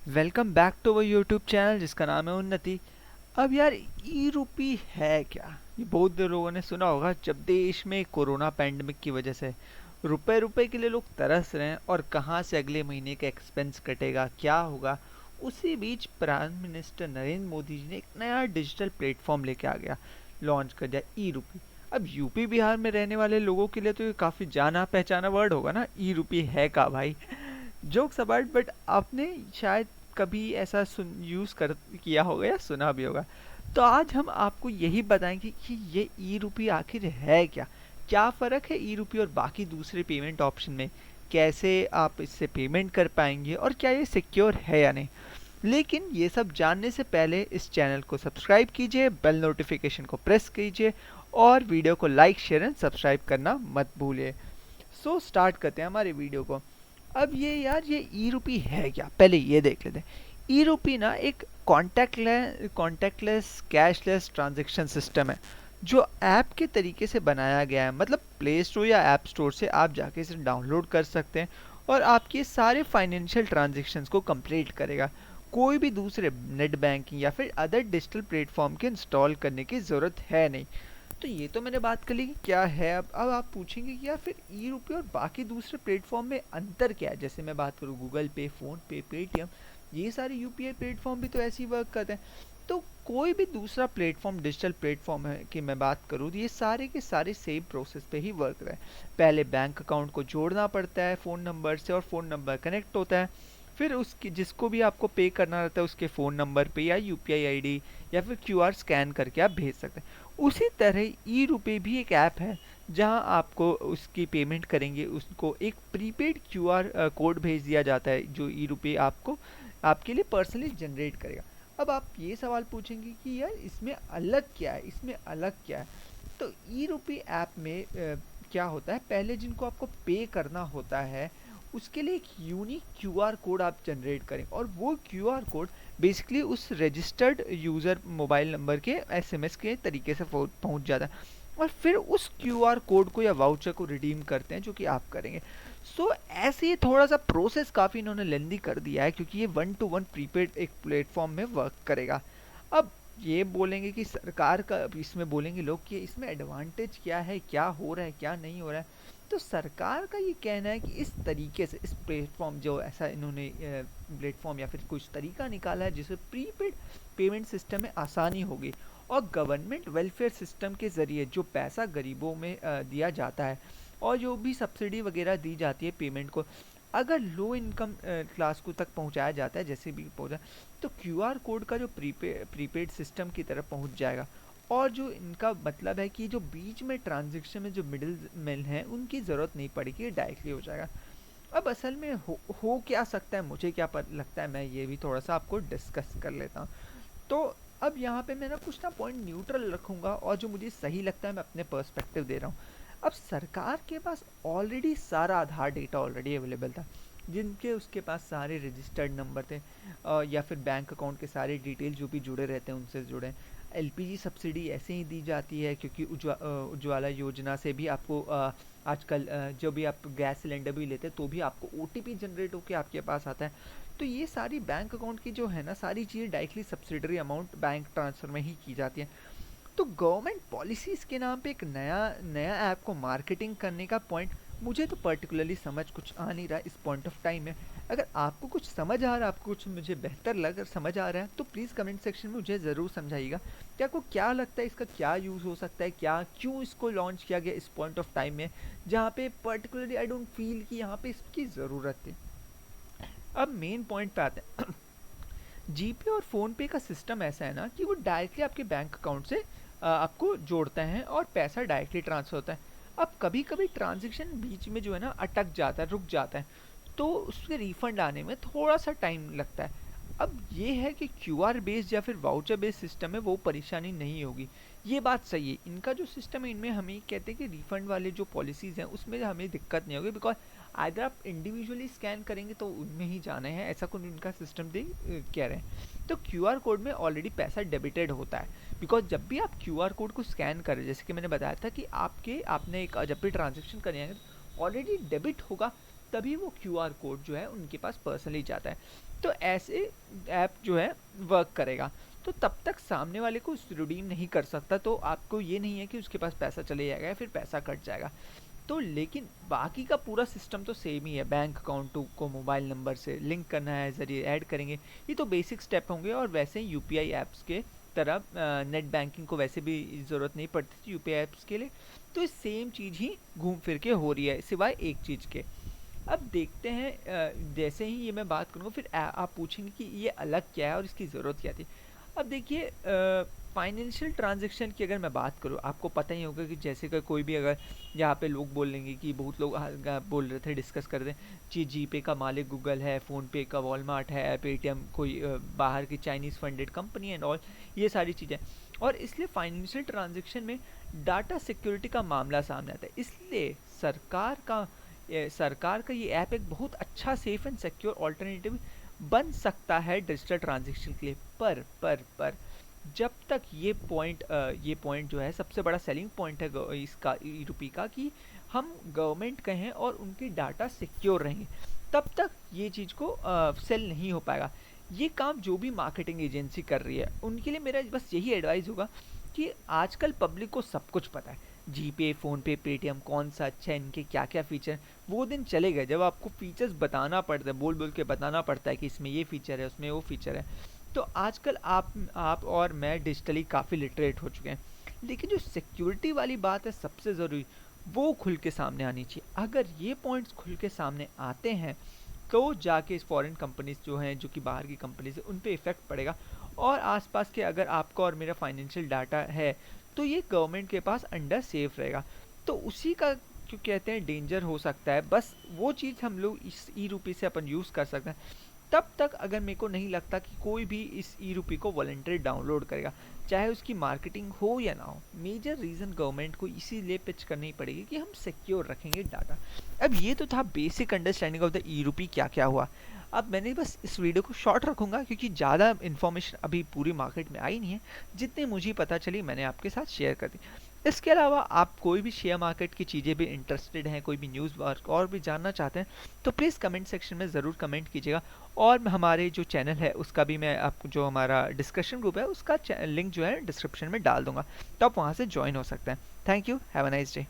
Welcome back to our YouTube channel जिसका नाम है उन्नति। अब यार ई रूपी है क्या? ये बहुत लोगों ने सुना होगा। जब देश में कोरोना पैंडमिक की वजह से रुपए रुपए के लिए लोग तरस रहे हैं और कहाँ से अगले महीने का एक्सपेंस कटेगा, क्या होगा, उसी बीच प्राइम मिनिस्टर नरेंद्र मोदी जी ने एक नया डिजिटल प्लेटफॉर्म लेके आ गया, लॉन्च कर दिया ई रूपी। अब यूपी बिहार में रहने वाले लोगों के लिए तो ये काफ़ी जाना पहचाना वर्ड होगा ना, ई रूपी है का भाई। जोक्स अबाउट, बट आपने शायद कभी ऐसा सुन यूज़ कर किया होगा या सुना भी होगा। तो आज हम आपको यही बताएंगे कि ये ई रूपी आखिर है क्या, क्या फ़र्क है ई रूपी और बाकी दूसरे पेमेंट ऑप्शन में, कैसे आप इससे पेमेंट कर पाएंगे और क्या ये सिक्योर है या नहीं। लेकिन ये सब जानने से पहले इस चैनल को सब्सक्राइब कीजिए, बेल नोटिफिकेशन को प्रेस कीजिए और वीडियो को लाइक शेयर एंड सब्सक्राइब करना मत भूलिए। सो स्टार्ट करते हैं हमारे वीडियो को। अब ये ई रूपी है क्या, पहले ये देख लेते हैं। ई रूपी ना एक कॉन्टैक्टलेस कैशलेस ट्रांजैक्शन सिस्टम है जो ऐप के तरीके से बनाया गया है। मतलब प्ले स्टोर या ऐप स्टोर से आप जाके इसे डाउनलोड कर सकते हैं और आपके सारे फाइनेंशियल ट्रांजैक्शंस को कंप्लीट करेगा। कोई भी दूसरे नेट बैंकिंग या फिर अदर डिजिटल प्लेटफॉर्म के इंस्टॉल करने की ज़रूरत है नहीं। तो ये तो मैंने बात कर ली कि क्या है। अब आप पूछेंगे कि यार फिर ई रुपये और बाकी दूसरे प्लेटफॉर्म में अंतर क्या है। जैसे मैं बात करूँ गूगल पे, फ़ोन पे, पेटीएम, ये सारे यूपीआई प्लेटफॉर्म भी तो ऐसे ही वर्क करते हैं। तो कोई भी दूसरा प्लेटफॉर्म, डिजिटल प्लेटफॉर्म है कि मैं बात करूँ, तो ये सारे के सारे सेम प्रोसेस पे ही वर्क रहे। पहले बैंक अकाउंट को जोड़ना पड़ता है फ़ोन नंबर से और फ़ोन नंबर कनेक्ट होता है। फिर उसकी जिसको भी आपको पे करना रहता है उसके फ़ोन नंबर पे या यूपीआई आईडी या फिर क्यूआर स्कैन करके आप भेज सकते हैं। उसी तरह ई रुपए भी एक ऐप है जहां आपको उसकी पेमेंट करेंगे उसको एक प्रीपेड क्यूआर कोड भेज दिया जाता है जो ई रुपए आपको आपके लिए पर्सनली जनरेट करेगा। अब आप ये सवाल पूछेंगे कि यार इसमें अलग क्या है, इसमें अलग क्या है। तो ई रुपए ऐप में क्या होता है, पहले जिनको आपको पे करना होता है उसके लिए एक यूनिक क्यूआर कोड आप जनरेट करें और वो क्यूआर कोड बेसिकली उस रजिस्टर्ड यूज़र मोबाइल नंबर के एसएमएस के तरीके से पहुंच जाता है और फिर उस क्यूआर कोड को या वाउचर को रिडीम करते हैं जो कि आप करेंगे। सो ऐसे ही थोड़ा सा प्रोसेस काफ़ी इन्होंने लेंदी कर दिया है क्योंकि ये वन टू वन प्रीपेड एक प्लेटफॉर्म में वर्क करेगा। अब ये बोलेंगे कि सरकार का, इसमें बोलेंगे लोग कि इसमें एडवांटेज क्या है, क्या हो रहा है, क्या नहीं हो रहा है। तो सरकार का ये कहना है कि इस तरीके से इस प्लेटफॉर्म जो ऐसा इन्होंने प्लेटफॉर्म या फिर कुछ तरीका निकाला है जिससे प्रीपेड पेमेंट सिस्टम में आसानी होगी और गवर्नमेंट वेलफेयर सिस्टम के ज़रिए जो पैसा गरीबों में दिया जाता है और जो भी सब्सिडी वगैरह दी जाती है पेमेंट को, अगर लो इनकम क्लास को तक पहुंचाया जाता है जैसे भी पहुंचा, तो क्यूआर कोड का जो प्रीपेड सिस्टम की तरफ पहुंच जाएगा। और जो इनका मतलब है कि जो बीच में ट्रांजेक्शन में जो मिडिल मैन है उनकी ज़रूरत नहीं पड़ेगी, ये डायरेक्टली हो जाएगा। अब असल में हो क्या सकता है, मुझे क्या लगता है, मैं ये भी थोड़ा सा आपको डिस्कस कर लेता हूँ। तो अब यहाँ पे मैं ना कुछ ना पॉइंट न्यूट्रल रखूँगा और जो मुझे सही लगता है मैं अपने पर्सपेक्टिव दे रहा हूँ। अब सरकार के पास ऑलरेडी सारा आधार डेटा ऑलरेडी अवेलेबल था, जिनके उसके पास सारे रजिस्टर्ड नंबर थे या फिर बैंक अकाउंट के सारे डिटेल जो भी जुड़े रहते हैं उनसे जुड़े। एलपीजी सब्सिडी ऐसे ही दी जाती है क्योंकि उज्ज्वला योजना से भी आपको आजकल जो भी आप गैस सिलेंडर भी लेते हैं तो भी आपको ओटीपी जनरेट होकर आपके पास आता है। तो ये सारी बैंक अकाउंट की जो है ना सारी चीज़ें directly subsidiary amount bank transfer में ही की जाती हैं। तो गवर्नमेंट पॉलिसीज़ के नाम पे एक नया नया ऐप को मार्केटिंग करने का पॉइंट मुझे तो पर्टिकुलरली समझ कुछ आ नहीं रहा इस पॉइंट ऑफ टाइम में। अगर आपको कुछ समझ आ रहा है, आपको कुछ मुझे बेहतर लग समझ आ रहा है तो प्लीज़ कमेंट सेक्शन में मुझे ज़रूर समझाइएगा कि आपको क्या लगता है इसका क्या यूज़ हो सकता है, क्या क्यों इसको लॉन्च किया गया इस पॉइंट ऑफ टाइम में जहाँ पे पर्टिकुलरली आई डोंट फील कि यहाँ पे इसकी ज़रूरत थी। अब मेन पॉइंट पे आते हैं। जीपे और फ़ोनपे का सिस्टम ऐसा है ना कि वो डायरेक्टली आपके बैंक अकाउंट से आपको जोड़ते हैं और पैसा डायरेक्टली ट्रांसफ़र होता है। अब कभी कभी ट्रांजेक्शन बीच में जो है ना अटक जाता है, रुक जाता है, तो उसके रिफंड आने में थोड़ा सा टाइम लगता है। अब ये है कि क्यूआर बेस्ड या फिर वाउचर बेस्ड सिस्टम में वो परेशानी नहीं होगी, ये बात सही है। इनका जो सिस्टम है इनमें हमें कहते हैं कि रिफंड वाले जो पॉलिसीज़ हैं उसमें हमें दिक्कत नहीं होगी, बिकॉज अगर आप इंडिविजुअली स्कैन करेंगे तो उनमें ही जाना है, ऐसा कुछ इनका सिस्टम दे कह रहे हैं। तो क्यूआर कोड में ऑलरेडी पैसा डेबिटेड होता है, बिकॉज जब भी आप क्यूआर कोड को स्कैन करें, जैसे कि मैंने बताया था कि आपने एक जब भी ट्रांजेक्शन करेंगे ऑलरेडी डेबिट होगा, तभी वो क्यूआर कोड जो है उनके पास पर्सनली जाता है। तो ऐसे ऐप जो है वर्क करेगा। तो तब तक सामने वाले को रिडीम नहीं कर सकता, तो आपको ये नहीं है कि उसके पास पैसा चले जाएगा या फिर पैसा कट जाएगा। तो लेकिन बाकी का पूरा सिस्टम तो सेम ही है। बैंक अकाउंट को मोबाइल नंबर से लिंक करना है, ज़रिए ऐड करेंगे, ये तो बेसिक स्टेप होंगे। और वैसे ही यूपीआई ऐप्स के तरह नेट बैंकिंग को वैसे भी ज़रूरत नहीं पड़ती थी यूपीआई ऐप्स के लिए। तो ये सेम चीज़ ही घूम फिर के हो रही है, सिवाय एक चीज़ के। अब देखते हैं, जैसे ही ये मैं बात करूँगा फिर आप पूछेंगे कि ये अलग क्या है और इसकी ज़रूरत क्या थी। अब देखिए, फाइनेंशियल ट्रांजैक्शन की अगर मैं बात करूँ, आपको पता ही होगा कि जैसे कि कोई भी अगर यहाँ पे लोग बोलेंगे कि बहुत लोग बोल रहे थे, डिस्कस कर रहे थे कि जीपे का मालिक गूगल है, फ़ोनपे का वॉलमार्ट है, पेटीएम कोई बाहर की Chinese funded company and all, ये सारी चीज़ें। और इसलिए फाइनेंशियल ट्रांजैक्शन में डाटा सिक्योरिटी का मामला सामने आता है। इसलिए सरकार का ये ऐप एक बहुत अच्छा सेफ एंड सिक्योर ऑल्टरनेटिव बन सकता है डिजिटल ट्रांजैक्शन के लिए। पर जब तक ये पॉइंट जो है सबसे बड़ा सेलिंग पॉइंट है इसका ई रुपी का, कि हम गवर्नमेंट कहें और उनके डाटा सिक्योर रहेंगे, तब तक ये चीज़ को सेल नहीं हो पाएगा। ये काम जो भी मार्केटिंग एजेंसी कर रही है उनके लिए मेरा बस यही एडवाइस होगा कि आजकल पब्लिक को सब कुछ पता है। जीपे, फ़ोनपे, पेटीएम कौन सा अच्छा है, इनके क्या क्या फ़ीचर। वो दिन चले गए जब आपको फ़ीचर्स बताना पड़ता है, बोल बोल के बताना पड़ता है कि इसमें ये फ़ीचर है, उसमें वो फ़ीचर है। तो आजकल आप और मैं डिजिटली काफ़ी लिटरेट हो चुके हैं। लेकिन जो सिक्योरिटी वाली बात है सबसे ज़रूरी, वो खुल के सामने आनी चाहिए। अगर ये पॉइंट्स खुल के सामने आते हैं तो जाके इस फॉरेन कंपनीज जो हैं, जो कि बाहर की कंपनीज है, उन पे इफ़ेक्ट पड़ेगा। और आसपास के अगर आपका और मेरा फाइनेंशियल डाटा है तो ये गवर्नमेंट के पास अंडर सेफ रहेगा। तो उसी का जो कहते हैं डेंजर हो सकता है, बस वो चीज़ हम लोग इस ई रुपी से अपन यूज़ कर सकते हैं। तब तक अगर मेरे को नहीं लगता कि कोई भी इस ई रुपी को वॉलंटरी डाउनलोड करेगा, चाहे उसकी मार्केटिंग हो या ना हो। मेजर रीज़न गवर्नमेंट को इसीलिए पिच करनी पड़ेगी कि हम सिक्योर रखेंगे डाटा। अब ये तो था बेसिक अंडरस्टैंडिंग ऑफ द ई रुपी, क्या क्या हुआ। अब मैंने बस इस वीडियो को शॉर्ट रखूंगा क्योंकि ज़्यादा इन्फॉर्मेशन अभी पूरी मार्केट में आई नहीं है। जितनी मुझे पता चली मैंने आपके साथ शेयर कर दी। इसके अलावा आप कोई भी शेयर मार्केट की चीज़ें भी इंटरेस्टेड हैं, कोई भी न्यूज़ और भी जानना चाहते हैं, तो प्लीज़ कमेंट सेक्शन में ज़रूर कमेंट कीजिएगा। और हमारे जो चैनल है उसका भी मैं आपको, जो हमारा डिस्कशन ग्रुप है उसका लिंक जो है डिस्क्रिप्शन में डाल दूंगा, तो आप वहाँ से ज्वाइन हो सकते हैं। Thank you, have a nice day.